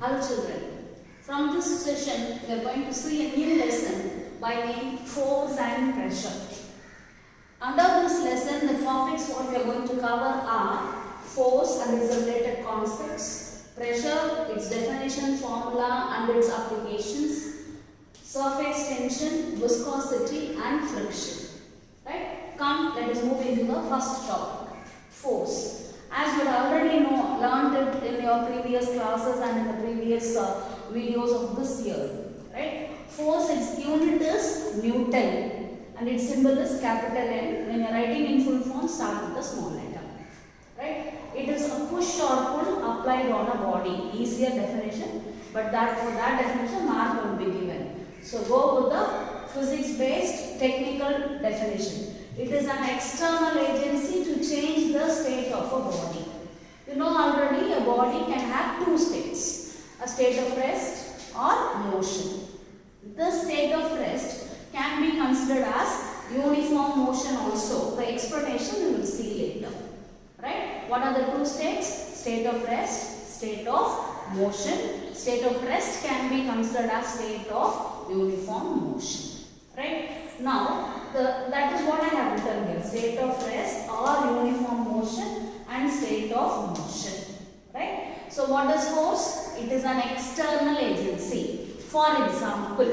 Hello children. From this session, we are going to see a new lesson by name Force and Pressure. Under this lesson, the topics what we are going to cover are force and its related concepts, pressure, its definition, formula and its applications, surface tension, viscosity and friction. Right? Come, let us move into the first topic, force. As you had already learned it in your previous classes and in the previous videos of this year, right? Force, its unit is Newton and its symbol is capital N. When you are writing in full form, start with the small letter, right? It is a push or pull applied on a body. Easier definition, but for that definition, mark will be given. So go with the physics-based technical definition. It is an external agency to change the state of a body. You know already a body can have two states, a state of rest or motion. This state of rest can be considered as uniform motion also. The explanation we will see later. Right? What are the two states? State of rest, state of motion. State of rest can be considered as state of uniform motion. Right? Now, that is what I have written here. State of rest or uniform motion and state of motion. Right? So, what is force? It is an external agency. For example,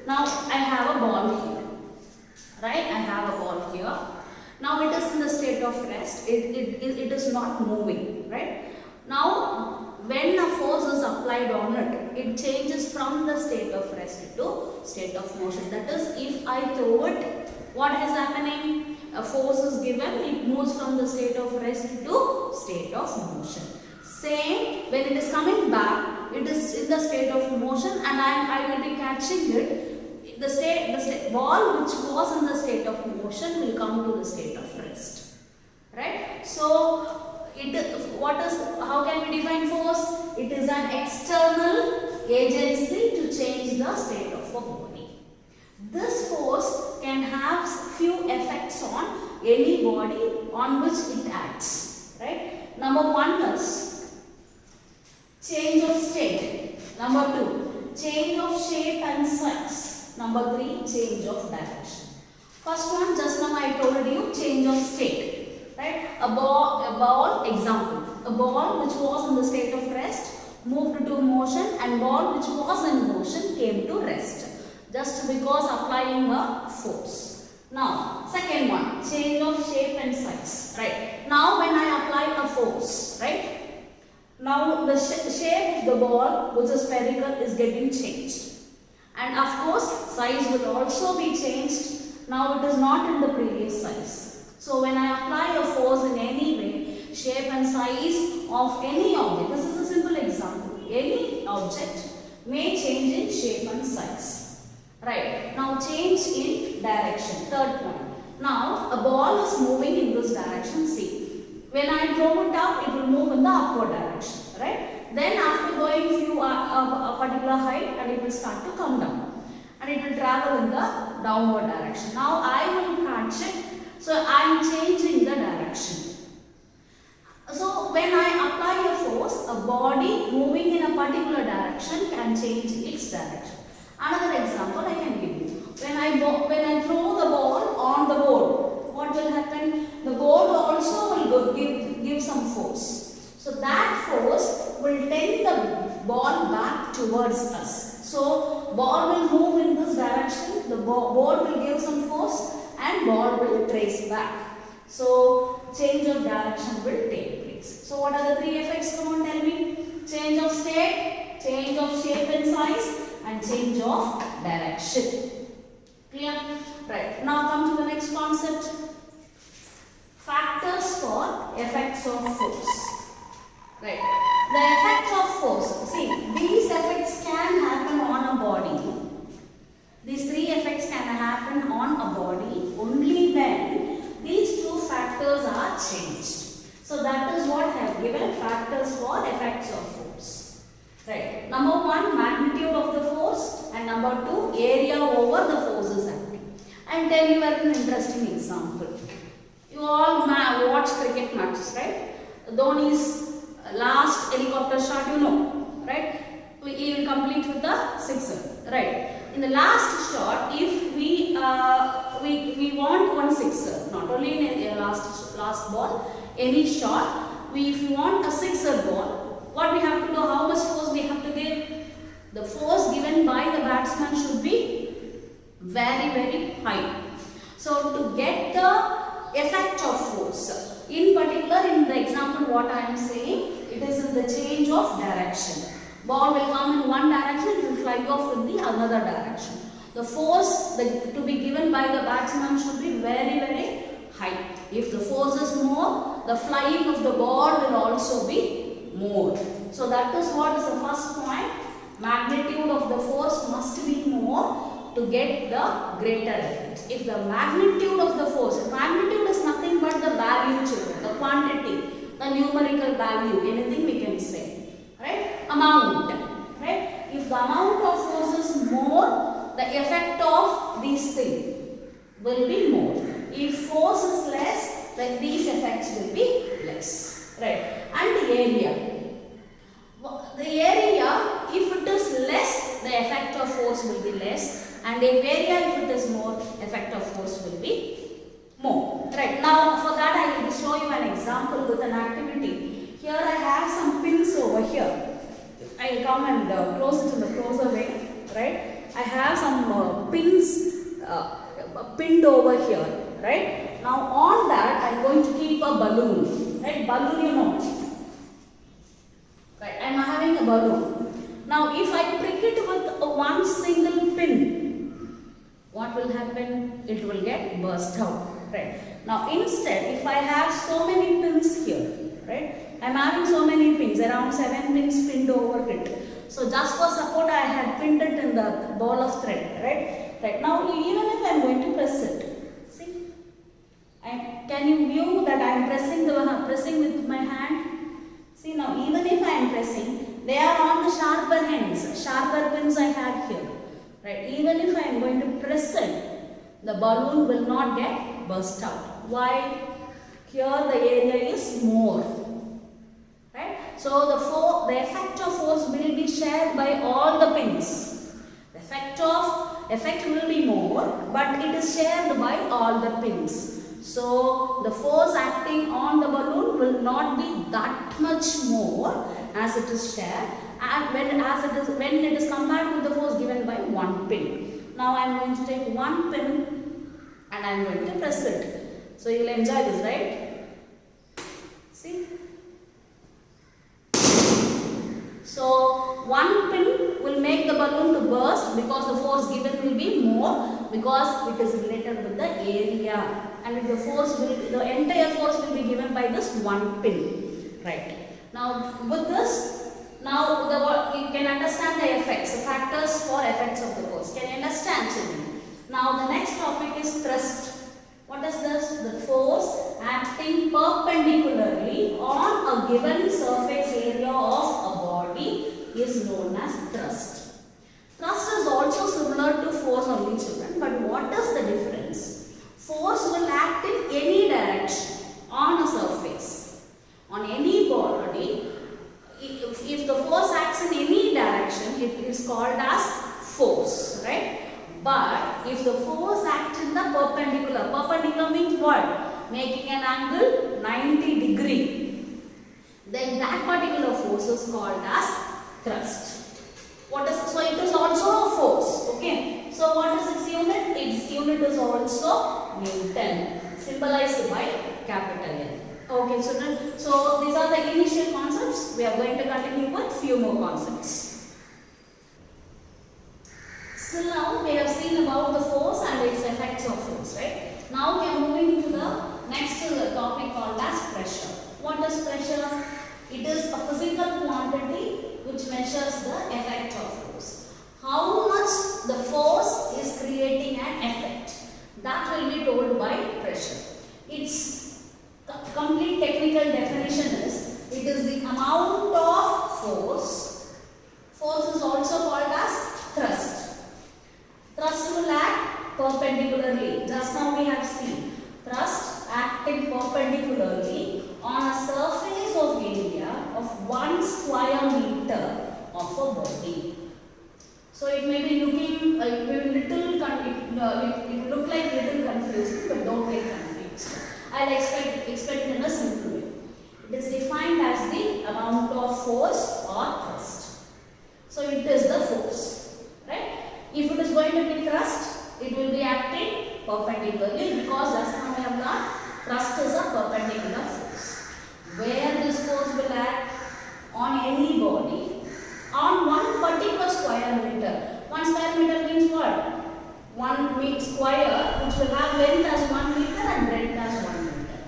now I have a ball here. Right? I have a ball here. Now, it is in the state of rest. It is not moving. Right? Now, when a force is applied on it, it changes from the state of rest to state of motion. That is, if I throw it, what is happening? A force is given, it moves from the state of rest to state of motion. Same, when it is coming back, it is in the state of motion and I will be catching it. The ball which was in the state of motion will come to the state of rest. Right? So, how can we define force? It is an external agency to change the state of a body. This force can have few effects on any body on which it acts. Right? Number one is change of state. Number two, change of shape and size. Number three, change of direction. First one, just now I told you, change of state. Right? A ball, example, a ball which was in the state of rest moved to motion and ball which was in motion came to rest just because applying a force. Now, second one, change of shape and size. Right? Now, when I apply a force, right? Now, the shape of the ball which is spherical is getting changed. And of course, size will also be changed. Now, it is not in the previous size. So, when I apply a force in any way, shape and size of any object, this is a simple example, any object may change in shape and size. Right. Now, change in direction, third point. Now, a ball is moving in this direction, see. When I throw it up, it will move in the upward direction. Right. Then, after going a particular height, and it will start to come down. And it will travel in the downward direction. Now, I will catch it. So, I am changing the direction. So, when I apply a force, a body moving in a particular direction can change its direction. Another example I can give you. When I throw the ball on the board, what will happen? The board also will give some force. So, that force will tend the ball back towards us. So, ball will move in this direction, the board will give some force and ball will trace back. So, change of direction will take place. So, what are the three effects? Come on, tell me. Change of state, change of shape and size and change of direction. Clear? Right. Now, come to the next concept. Factors for effects of force. Right. The effect of force. See, these effects can happen on a body. These three effects can happen on a body only when these two factors are changed. So, that is what I have given, factors for effects of force. Right. Number one, magnitude of the force, and number two, area over the force is acting. I will tell you an interesting example. You all watch cricket matches, right? Dhoni's last helicopter shot, you know, right? Right. In the last shot, if we want one sixer, not only in a last ball, any shot, if we want a sixer ball, what we have to do? How much force we have to give? The force given by the batsman should be very high. So to get the effect of force, in particular in the example what I am saying, it is in the change of direction. Ball will come in one direction, it will fly off in the another direction. The force to be given by the batsman should be very high. If the force is more, the flying of the ball will also be more. So that is what is the first point. Magnitude of the force must be more to get the greater effect. If the magnitude of the force, magnitude is nothing but the value, children, the quantity, the numerical value, anything we can say, right? Amount, right? If the amount of force is more, the effect of these things will be more. If force is less, then these effects will be less, right? And the area. The area, if it is less, the effect of force will be less, and the area, if it is more, effect of force will be more. Right. Now, for that I will show you an example with an activity. Here I have some pins over here. I will come and close it in the closer way. Right. I have some pins pinned over here. Right. Now, on that I am going to keep a balloon. Right. Balloon, you know. Right, I am having a balloon. Now, if I prick it with one single pin, what will happen? It will get burst out. Right. Now, instead, if I have so many pins here, right, I am having so many pins, around 7 pins pinned over it. So, just for support, I had pinned it in the ball of thread. Right. Right. Now, even if I am going to press it, see, can you view that I am pressing with my hand? See, now even if I am pressing, they are on the sharper ends, sharper pins I have here. Right? Even if I am going to press it, the balloon will not get burst out. Why? Here the area is more. Right? So the effect of force will be shared by all the pins. The effect will be more, but it is shared by all the pins. So, the force acting on the balloon will not be that much more as it is shared, and when it is compared with the force given by one pin. Now, I am going to take one pin and I am going to press it. So, you will enjoy this, right? See? So, one pin will make the balloon to burst because the force given will be more, because it is related with the area. And the force will be, the entire force will be given by this one pin. Right. Now, with this, now you can understand the effects, the factors for effects of the force. Can you understand, children? Now, the next topic is thrust. What is this? The force acting perpendicularly on a given surface area of a body is known as thrust. Thrust is also similar to force only, children, but what is the difference? Force will act in any direction on a surface, on any body. If the force acts in any direction, it is called as force, right? But if the force acts in the perpendicular means what? Making an angle 90 degree, then that particular force is called as thrust. So it is also a force, okay? So what is its unit? Its unit is also Newton, symbolized by capital N. Okay, children. So these are the initial concepts. We are going to continue with few more concepts. Still now we have seen about the force and its effects of force, right? Now we are moving to the next topic called as pressure. What is pressure? It is a physical quantity which measures the effect of force. How much the force is creating an effect, that will be told by pressure. Its complete technical definition is, it is the amount of force. Force is also called as thrust. Thrust will act perpendicularly. Just now we have seen thrust acting perpendicularly on a surface of area of 1 square meter of a body. So it may be looking, it may be it will look like little confusing, but don't get confused. I'll explain it in a simple way. It is defined as the amount of force or thrust. So it is the force, right? If it is going to be thrust, it will be acting perpendicularly because last time we have learned thrust is a perpendicular force. Where this force will act on any body on one particular square meter. 1 square meter means what? 1 meter square which will have length as 1 meter and breadth as 1 meter.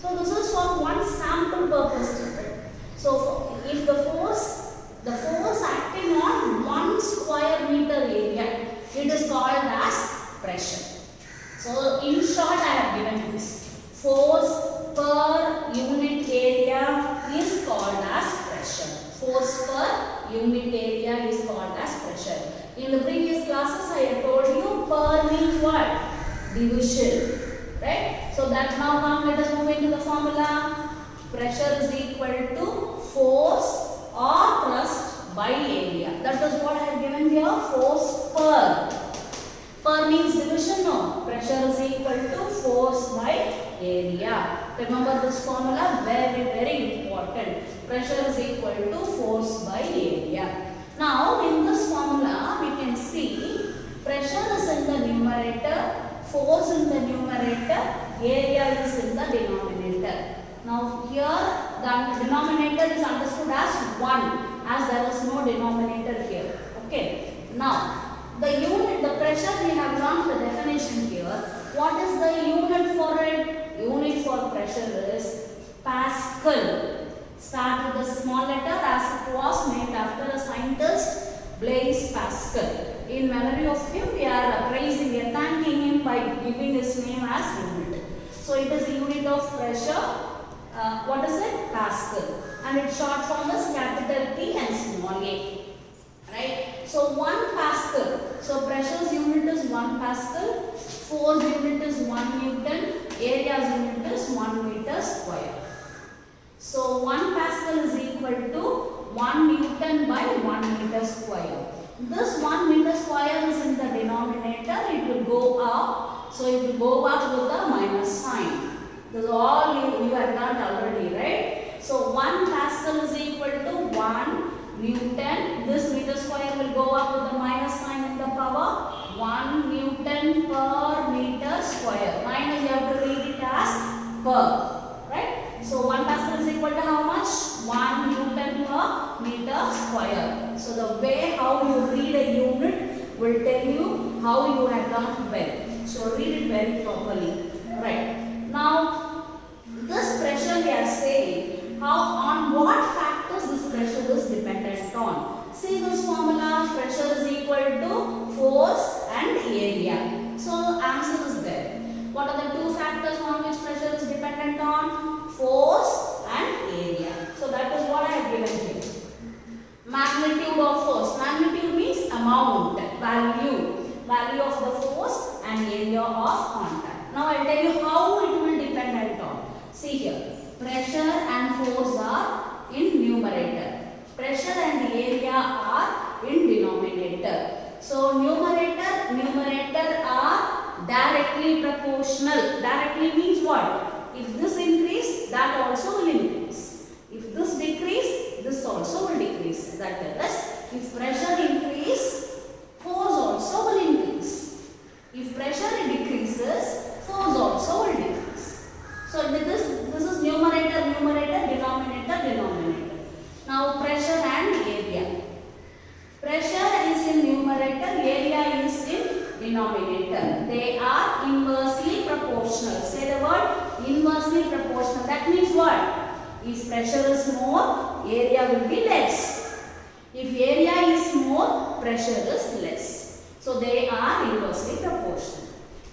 So this is for one sample purpose. So if the force acting on 1 square meter area, it is called as pressure. So in short I have given this. Force per unit area is called as pressure. Force per unit area is called as pressure. In the previous classes I have told you per means what? Division. Right? So that now come, let us move into the formula. Pressure is equal to force or thrust by area. That is what I have given here. Force per. Per means division, no. Pressure is equal to force by area. Remember this formula, very, very important. Pressure is equal to force by area. Now in this formula we can see pressure is in the numerator, force in the numerator, area is in the denominator. Now here the denominator is understood as 1 as there is no denominator here. Okay. Now the unit, the pressure we have learned the definition here. What is the unit for it? Unit for pressure is Pascal. Start with a small letter as it was named after a scientist, Blaise Pascal. In memory of him, we are praising and thanking him by giving his name as unit. So it is a unit of pressure. What is it? Pascal. And its short form is capital P and small a. Right? So 1 Pascal. So pressure's unit is 1 Pascal. Force unit is 1 Newton. Area's unit is 1 meter square. So 1 Pascal is equal to 1 Newton by 1 meter square. This 1 meter square is in the denominator. It will go up. So it will go up with the minus sign. This is all you have done already, right? So 1 Pascal is equal to 1 Newton. This meter square will go up with the minus sign in the power. 1 Newton per meter square. Minus you have to read it as per. Right? So 1 Pascal is equal to how much? 1 Newton per meter square. So the way how you read a unit will tell you how you have done well. So read it very properly. Right. Now this pressure we are saying, how on what factors this pressure is dependent on. See this formula, pressure is equal to force and area. So answer is there. What are the two factors on which pressure is dependent on? Force and area. So that is what I have given here. Magnitude of force. Magnitude means amount, value. Value of the force and area of contact. Now I will tell you how it will dependent on. See here. Pressure and force are in numerator. Pressure and area are in denominator. So numerator are directly proportional. Directly means what? If this increase, that also will increase. If this decrease, this also will decrease. That is, if pressure increase, force also will increase. If pressure decreases, force also will decrease. So this is numerator, denominator. Now pressure and area. Pressure is in numerator, area is in denominator. They are inversely proportional. Say the word inversely proportional. That means what? If pressure is more, area will be less. If area is more, pressure is less. So they are inversely proportional.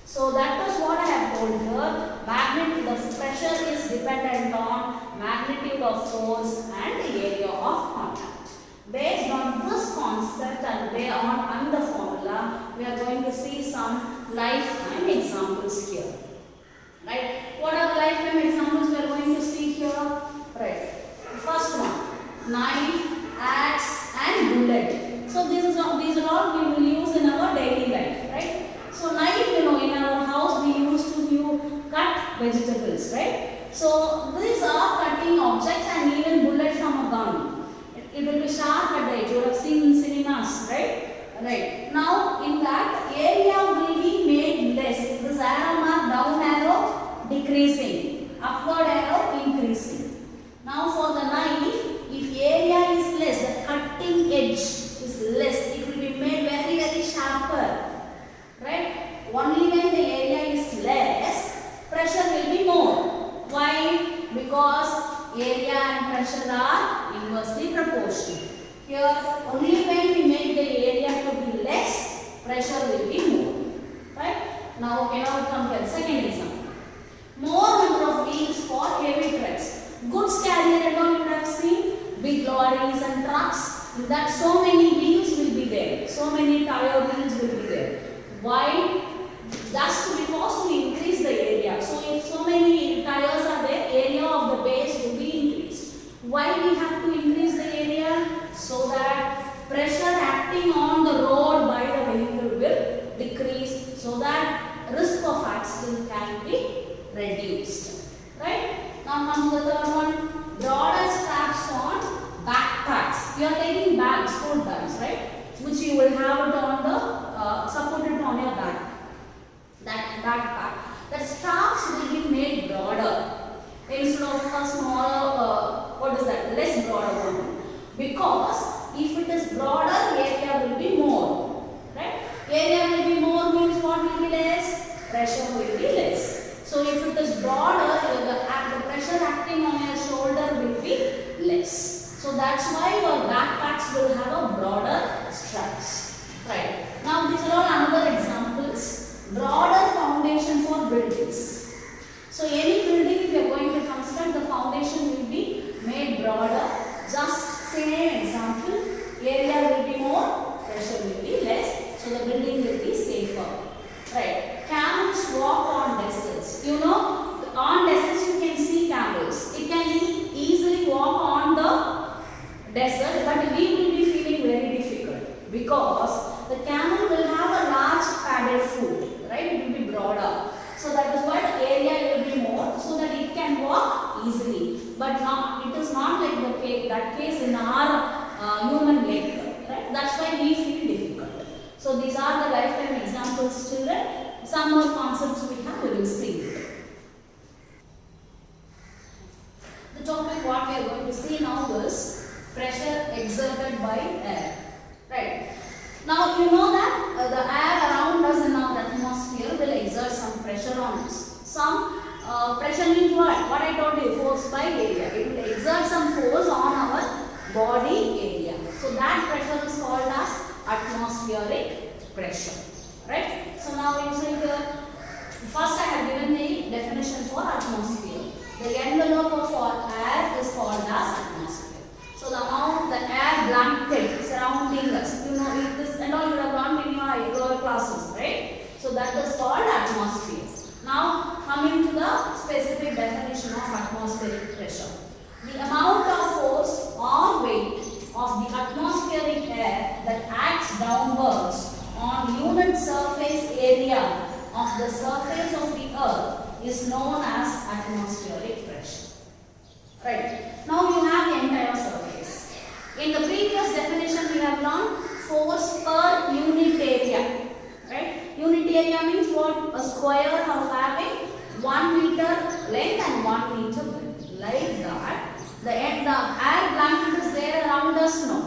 So that is what I have told here. Magnitude of pressure is dependent on magnitude of force and area of contact. Based on this concept and on the formula, we are going to see some lifetime examples here. Right? What are the lifetime examples we are going to see here? Right. First one, knife, axe and bullet. So these are all we will there. So many tire wheels will be there. Why? Just because we increase the area. So if so many tires are there, area of the base will be increased. Why we have to increase the area? So that pressure acting on the road by the vehicle will decrease, so that risk of accident can be reduced. Right? Now come to the third one. Broader straps on backpacks. You are taking bags, school bags, right? Which you will have it on the supported on your back. That backpack. The straps will be made broader instead of a smaller, less broader one. Because if it is broader, area will be more. Right? Area will be more means what will be less? Pressure will be less. So if it is broader, the pressure acting on your shoulder will be less. So that's why your backpacks will have a broader straps. Right. Now these are all another examples. Broader foundation for buildings. So any building if you are going to construct, the foundation will be made broader. Just say an example. Area will be more, pressure will be less. So the building will be safer. Right. Camels walk on deserts. You know, on deserts you can see camels. It can easily walk on the desert, but we will be feeling very difficult because the camel will have a large padded foot. Right, it will be broader. So that is what area will be more, so that it can walk easily. But not, it is not like the case, that case in our human leg. Right, that's why we feel difficult. So these are the lifetime examples, children. Some more concepts we have, we will see. The topic what we are going to see now is pressure exerted by air. Right. Now you know that the air around us in our atmosphere will exert some pressure on us. Some pressure means what? What I told you, force by area. It will exert some force on our body area. So that pressure is called as atmospheric pressure. Right? So now you see here, first I have given the definition for atmosphere. The envelope of our air is called as atmosphere. So the amount, the air blanket surrounding us, you know, this and all you have learned in your lower classes, right? So that is called atmosphere. Now coming to the specific definition of atmospheric pressure. The amount of force or weight of the atmospheric air that acts downwards on unit surface area of the surface of the earth is known as atmospheric pressure. Right. Now you have the entire surface. In the previous definition we have learned force per unit area. Right. Unit area means what? A square of having 1 meter length and 1 meter width. Like that. The air blanket is there around us now.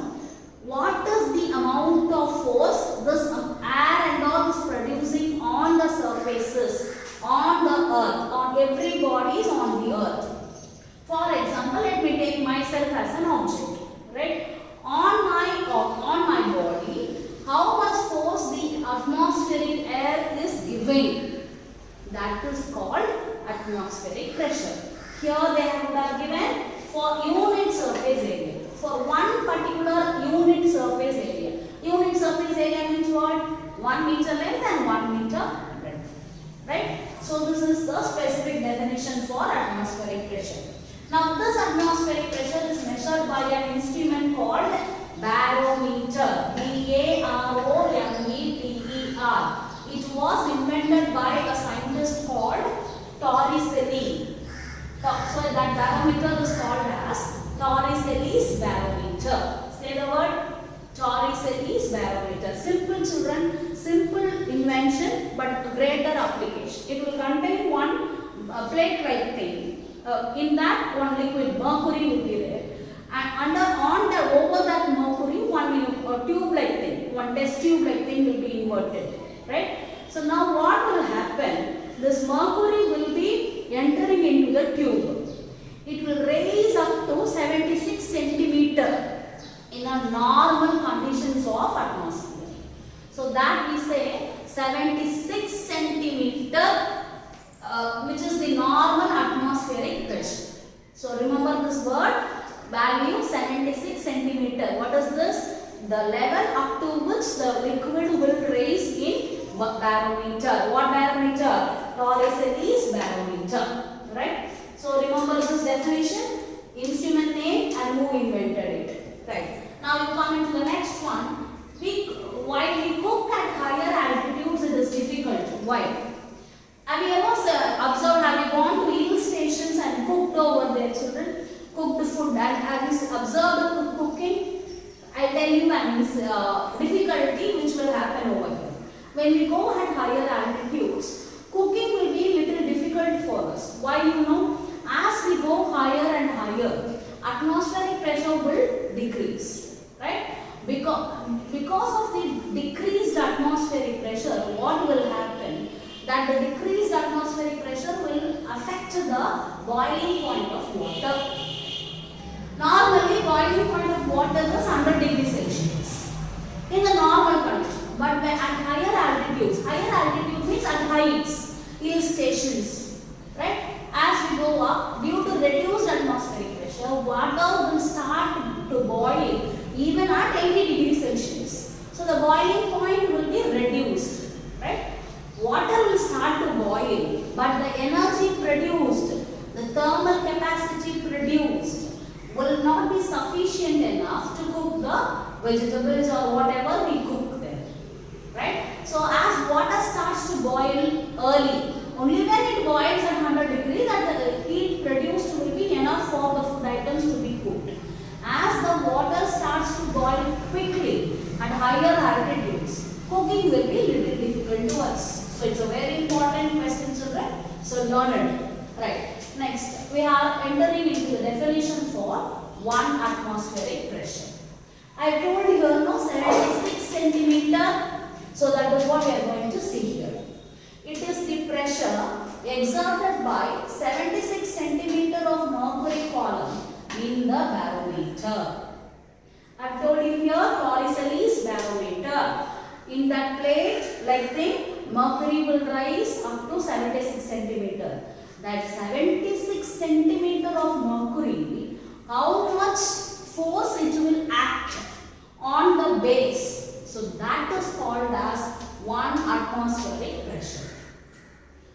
What is the amount of force this air and all is producing on the surfaces, on the earth, on every body on the earth? For example, let me take myself as an object, right? On my body, how much force the atmospheric air is giving? That is called atmospheric pressure. Here they have given for unit surface area. For one particular unit surface area. Unit surface area means what? 1 meter length and 1 meter breadth. Right? So this is the specific definition for atmospheric pressure. Now this atmospheric pressure is measured by an instrument called barometer. B-A-R-O-M-E-T-E-R. It was invented by a scientist called Torricelli. So that barometer is called as Torricelli's barometer. Say the word Torricelli's barometer. Simple children, simple invention but greater application. It will contain one plate-like thing. In that one liquid mercury will be there, and over that mercury one tube-like thing, one test tube-like thing will be inverted. Right? So now what will happen? This mercury will be entering into the tube. It will raise up to 76 centimeter in a normal conditions of atmosphere. So that we say 76 centimeter, which is the normal atmospheric pressure. So remember this word, value 76 centimeter. What is this? the level up to which the liquid will raise in barometer. What barometer? Torricelli's barometer. Right? So remember this definition, instrument name and who invented it. Right? Now you come into the next one. While we cook at higher altitudes, it is difficult. Why? Have you ever observed, have you gone to hill stations and cooked over there, children? Cooked food, and have you observed the cooking? I'll tell you an difficulty which will happen over here. When we go at higher altitudes, cooking will be little difficult for us. Why, you know? As we go higher and higher, atmospheric pressure will decrease. Right? Because of the decreased atmospheric pressure, what will happen? That the decreased atmospheric pressure will affect the boiling point of water. Normally, boiling point of water is 100 degrees Celsius in the normal condition. But at higher altitudes means at heights, hill stations, right? As we go up, due to reduced atmospheric pressure, water will start to boil even at 80 degrees Celsius. So the boiling point will be reduced, right? Water will start to boil, but the energy produced, the thermal capacity produced, will not be sufficient enough to cook the vegetables or whatever we cook there. Right? So as water starts to boil early, only when it boils at 100 degrees that the heat produced will be enough for the food items to be cooked. As the water starts to boil quickly at higher altitudes, cooking will be little difficult to us. So it's a very important question, children. So learn it. Right. Next, we are entering into the definition for 1 atmospheric pressure. I told you no 76 centimeter. So that is what we are going to see here. It is the pressure exerted by 76 centimeter of mercury column in the barometer. I have told you here Torricelli's barometer. In that plate, like thing, mercury will rise up to 76 centimeter. That 76 centimeter of mercury, how much force it will act on the base. So that is called as 1 atmospheric pressure.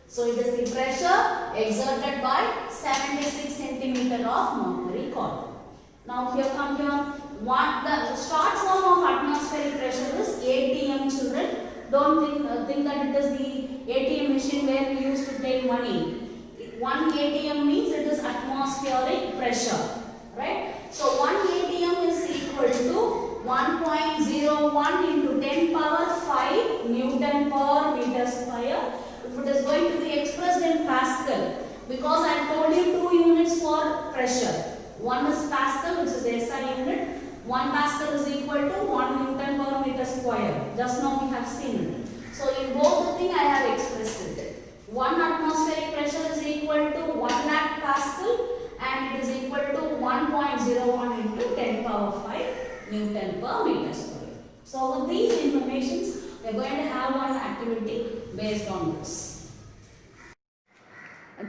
So it is the pressure exerted by 76 centimeter of mercury column. Now here come here. The short form of atmospheric pressure is ATM, children. Don't think that it is the ATM machine where we used to take money. 1 ATM means it is atmospheric pressure. Right? So 1 ATM is equal to 1.01 into 10 power 5 Newton per meter square. If it is going to be expressed in Pascal, because I told you 2 units for pressure. One is Pascal, which is the SI unit. 1 Pascal is equal to 1 Newton per meter square. Just now we have seen it. So in both the thing I have expressed it. 1 atmospheric pressure is equal to 1 lakh Pascal and it is equal to 1.01 into 10 power 5 Newton per meter square. So with these informations, we are going to have one activity based on this.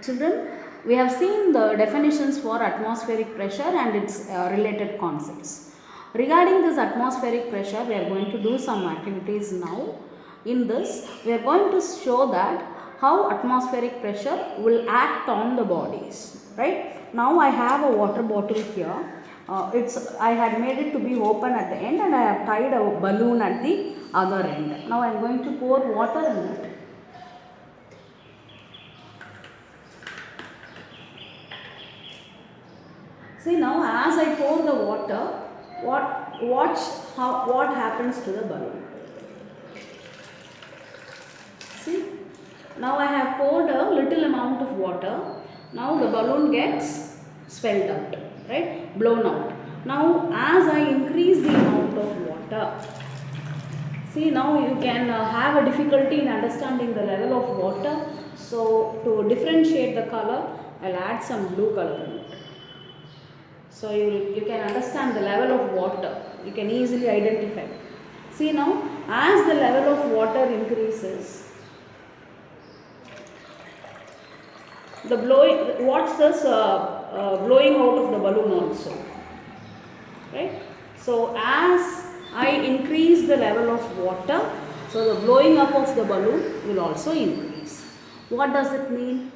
Children, we have seen the definitions for atmospheric pressure and its related concepts. Regarding this atmospheric pressure, we are going to do some activities now. In this, we are going to show that how atmospheric pressure will act on the bodies. Right? Now I have a water bottle here. I had made it to be open at the end and I have tied a balloon at the other end. Now I am going to pour water in it. See, now as I pour the water, watch what happens to the balloon. See, now I have poured a little amount of water. Now the balloon gets swelled out, right? Blown out. Now as I increase the amount of water, see, now you can have a difficulty in understanding the level of water. So to differentiate the color, I'll add some blue color in it. So you can understand the level of water. You can easily identify. See, now as the level of water increases, the blowing, watch this blowing out of the balloon also, right? So as I increase the level of water, so the blowing up of the balloon will also increase. What does it mean?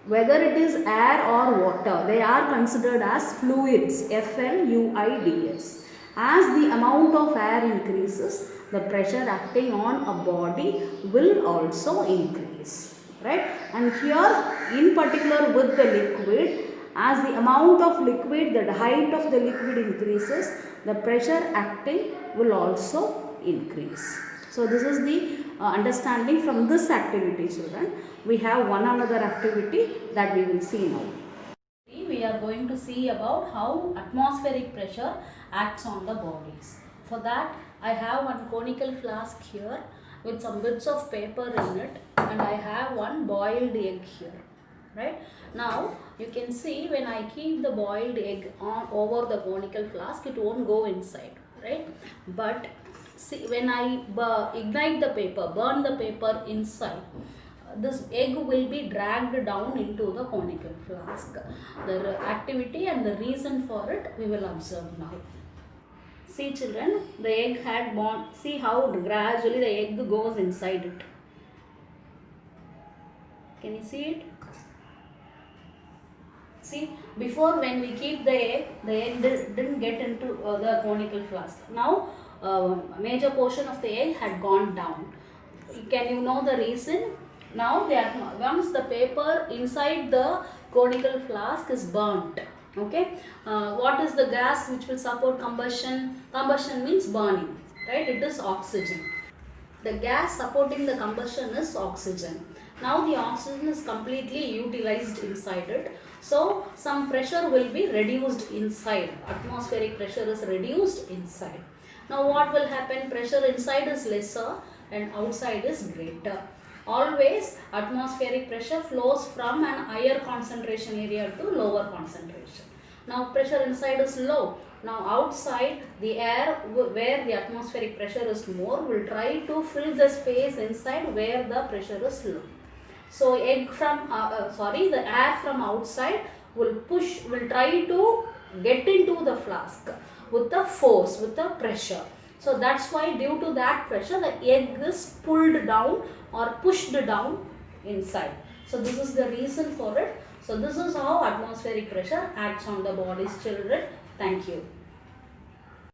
Whether it is air or water, they are considered as fluids, FLUIDS. As the amount of air increases, the pressure acting on a body will also increase, right? And here in particular with the liquid, as the amount of liquid, the height of the liquid increases, the pressure acting will also increase. So this is the understanding from this activity, children. We have one another activity that we will see now. We are going to see about how atmospheric pressure acts on the bodies. For that, I have one conical flask here with some bits of paper in it, and I have one boiled egg here. Right now, you can see when I keep the boiled egg on over the conical flask, it won't go inside, right? But see, when I ignite the paper, burn the paper inside, this egg will be dragged down into the conical flask. The activity and the reason for it we will observe now. See children, the egg had born. See how gradually the egg goes inside it. Can you see it? See, before when we keep the egg didn't get into the conical flask. Now, major portion of the egg had gone down. Can you know the reason? Now, once the paper inside the conical flask is burnt, okay? What is the gas which will support combustion? Combustion means burning, right? It is oxygen. The gas supporting the combustion is oxygen. Now the oxygen is completely utilized inside it. So some pressure will be reduced inside. Atmospheric pressure is reduced inside. Now what will happen? Pressure inside is lesser and outside is greater. Always atmospheric pressure flows from an higher concentration area to lower concentration. Now pressure inside is low. Now outside, the air where the atmospheric pressure is more will try to fill the space inside where the pressure is low. So the air from outside will try to get into the flask with the force, with the pressure. So that's why due to that pressure, the egg is pulled down or pushed down inside. So this is the reason for it. So this is how atmospheric pressure acts on the body's children. Thank you.